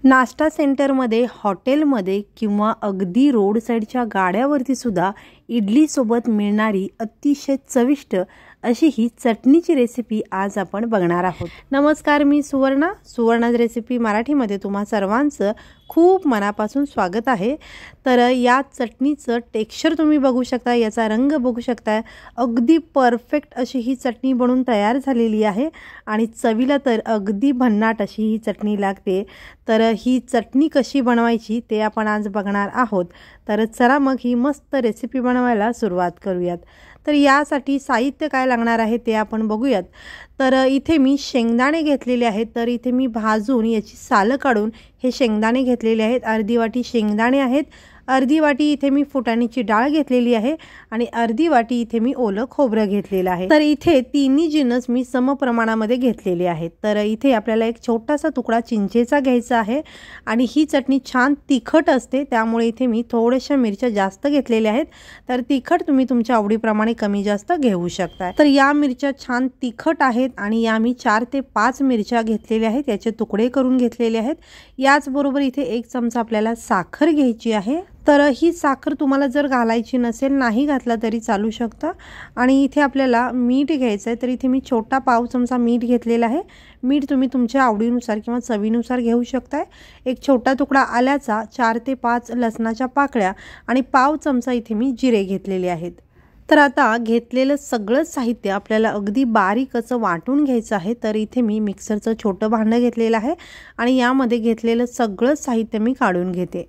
नाश्ता सेंटरमध्ये, हॉटेलमध्ये किंवा अगदी रोड साईडच्या गाड्यावरती सुद्धा इडली सोबत मिळणारी अतिशय चविष्ट अशी ही चटणीची रेसिपी आज आपण बघणार आहोत। नमस्कार, मी सुवर्णाज रेसिपी मराठीमध्ये तुम्हा सर्वांचं खूप मनापासून स्वागत आहे। तर या चटणीचं टेक्स्चर तुम्ही बघू शकता, याचा रंग बघू शकता, अगदी परफेक्ट अशी ही चटणी बनून तयार झालेली आहे आणि चवीला तर अगदी भन्नाट अशी ही चटणी लागते। तर ही चटणी कशी बनवायची ते आपण आज बघणार आहोत। तर चला मग ही मस्त रेसिपी बनवायला सुरुवात करूयात। तर यासाठी साहित्य काय लागणार आहे ते आपण बघूयात। तर इथे मी शेंगदाणे घेतलेले आहेत। तर इथे मी भाजून याची साल काढून हे शेंगदाणे घेतलेले आहेत। अर्धी वाटी शेंगदाणे आहेत, अर्धी वाटी इथे मी फुटाण्याची डाळ घेतलेली आहे आणि अर्धी वाटी इथे मी ओलं खोबरं घेतलेलं आहे। तर इथे तिन्ही जिन्नस मी सम प्रमाणामध्ये घेतलेले आहेत। तर इथे आपल्याला एक छोटासा तुकडा चिंचेचा घ्यायचा आहे आणि ही चटणी छान तिखट असते, त्यामुळे इथे मी थोड्याशा मिरच्या जास्त घेतलेल्या आहेत। तर तिखट तुम्ही तुमच्या आवडीप्रमाणे कमी जास्त घेऊ शकता। तर या मिरच्या छान तिखट आहेत आणि या मी 4 ते 5 मिरच्या घेतलेल्या आहेत, याचे तुकडे करून घेतलेले आहेत। याचबरोबर इथे 1 चमचा आपल्याला साखर घ्यायची आहे। तर ही साखर तुम्हाला जर घालायची नसेल, नाही घातला तरी चालू शकतं। आणि इथे आपल्याला मीठ घ्यायचं आहे। तर इथे मी छोटा पाव चमचा मीठ घेतलेला आहे। मीठ तुम्ही तुमच्या आवडीनुसार किंवा चवीनुसार घेऊ शकताय। एक छोटा तुकडा आल्याचा, 4 ते 5 लसणाच्या पाकळ्या आणि पाव चमचा इथे मी जिरे घेतलेले आहेत। तर आता घेतलेलं सगळं साहित्य आपल्याला अगदी बारीक असं वाटून घ्यायचं आहे। तर इथे मी मिक्सरचं छोटं भांडं घेतलेलं आहे आणि यामध्ये घेतलेलं सगळं साहित्य मी काढून घेते।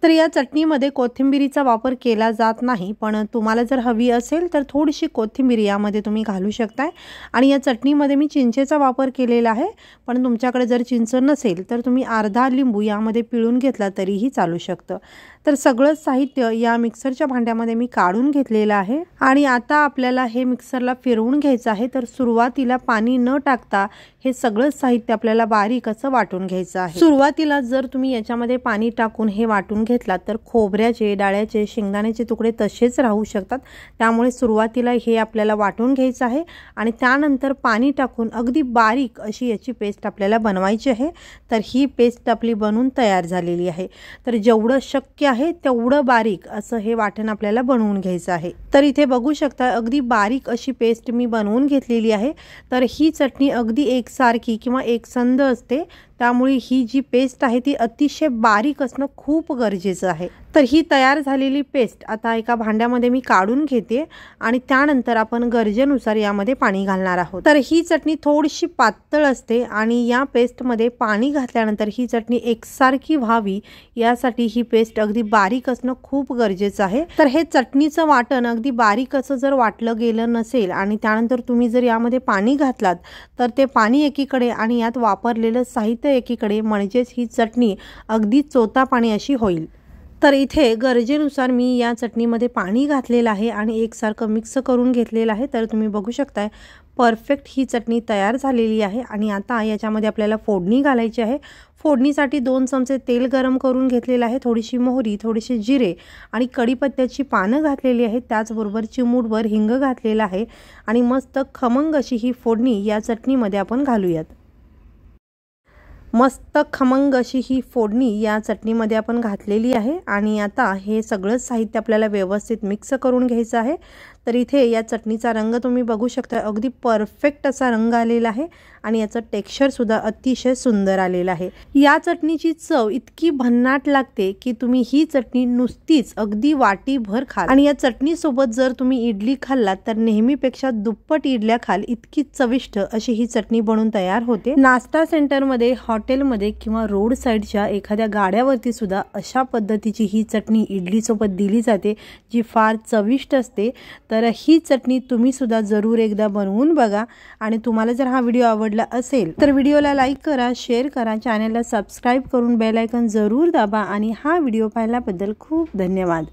तर या चटणीमध्ये कोथिंबीरीचा वापर केला जात नाही, पण तुम्हाला जर हवी असेल तर थोडीशी कोथिंबीर यामध्ये तुम्ही घालू शकताय। आणि या चटणीमध्ये मी चिंचेचा वापर केलेला आहे, पण तुमच्याकडे जर चिंच नसेल तर तुम्ही अर्धा लिंबू यामध्ये पिळून घेतला तरीही चालू शकतं। तर सगळं साहित्य या मिक्सरच्या भांड्यामध्ये मी काढून घेतलेलं आहे आणि आता आपल्याला हे मिक्सरला फिरवून घ्यायचं आहे। तर सुरुवातीला पाणी न टाकता हे सगळं साहित्य आपल्याला बारीक असं वाटून घ्यायचं आहे। सुरुवातीला जर तुम्ही याच्यामध्ये पाणी टाकून हे वाटून घेतला तर खोबऱ्याचे, डाळ्याचे, शेंगदाण्याचे तुकडे तसेच राहू शकतात, त्यामुळे सुरुवातीला हे आपल्याला वाटून घ्यायचं आहे आणि त्यानंतर पाणी टाकून अगदी बारीक अशी याची पेस्ट आपल्याला बनवायची आहे। तर ही पेस्ट आपली बनवून तयार झालेली आहे। तर जेवढं शक्य आहे तेवढं बारीक असं हे वाटण आपल्याला बनवून घ्यायचं आहे। तर इथे बघू शकता अगदी बारीक अशी पेस्ट मी बनवून घेतलेली आहे। तर ही चटणी अगदी एकसारखी किंवा एकसंध असते, त्यामुळे ही जी पेस्ट आहे ती अतिशय बारीक असणं खूप गरजेचं आहे। तर ही तयार झालेली पेस्ट आता एका भांड्यामध्ये मी काढून घेते आणि त्यानंतर आपण गरजेनुसार यामध्ये पाणी घालणार आहोत। तर ही चटणी थोडीशी पातळ असते आणि या पेस्टमध्ये पाणी घातल्यानंतर ही चटणी एकसारखी व्हावी यासाठी ही पेस्ट अगदी बारीक असणं खूप गरजेचं आहे। तर हे चटणीचं वाटण अगदी बारीक असं जर वाटलं गेलं नसेल आणि त्यानंतर तुम्ही जर यामध्ये पाणी घातलात तर ते पाणी एकीकडे आणि यात वापरलेलं साहित्य एकीकडे, म्हणजेच ही चटणी अगदी चोता पाणी अशी होईल। तर इथे गरजेनुसार मी या चटणीमध्ये पाणी घातलेलं आहे आणि एकसारखं मिक्स करून घेतलेलं आहे। तर तुम्ही बघू शकताय परफेक्ट ही चटणी तयार झालेली आहे आणि आता याच्यामध्ये आपल्याला फोडणी घालायची आहे। फोडणीसाठी 2 चमचे तेल गरम करून घेतलेलं आहे, थोडीशी मोहरी, थोडेसे जिरे आणि कढीपत्त्याची पानं घातलेली आहेत, त्याचबरोबर चिमूटभर हिंग घातलेला आहे आणि मस्त खमंग अशी ही फोडणी या चटणीमध्ये आपण घालूयात। मस्त खमंग अशी ही फोडणी या चटणीमध्ये आपण घातलेली आहे आणि आता हे सगळं साहित्य आपल्याला व्यवस्थित मिक्स करून घ्यायचं आहे। तर इथे या चटणीचा रंग तुम्ही बघू शकता, अगदी परफेक्ट असा रंग आलेला आहे आणि याचं टेक्स्चर सुद्धा अतिशय सुंदर आलेलं आहे। या चटणीची चव इतकी भन्नाट लागते की तुम्ही ही चटणी नुसतीच अगदी वाटीभर खाल आणि या चटणीसोबत जर तुम्ही इडली खाल्लात तर नेहमीपेक्षा दुप्पट इडल्या खाल, इतकी चविष्ट अशी ही चटणी बनवून तयार होते। नाश्ता सेंटरमध्ये, हॉटेलमध्ये किंवा रोड साईडच्या एखाद्या गाड्यावरती सुद्धा अशा पद्धतीची ही चटणी इडली सोबत दिली जाते, जी फार चविष्ट असते। तर ही चटणी तुम्ही सुद्धा जरूर एकदा बनवून बघा आणि तुम्हाला जर हा व्हिडिओ आवडला असेल तर व्हिडिओला लाईक करा, शेअर करा, चॅनलला सबस्क्राईब करून बेल आयकॉन जरूर दाबा आणि हा व्हिडिओ पाहिल्याबद्दल खूप धन्यवाद।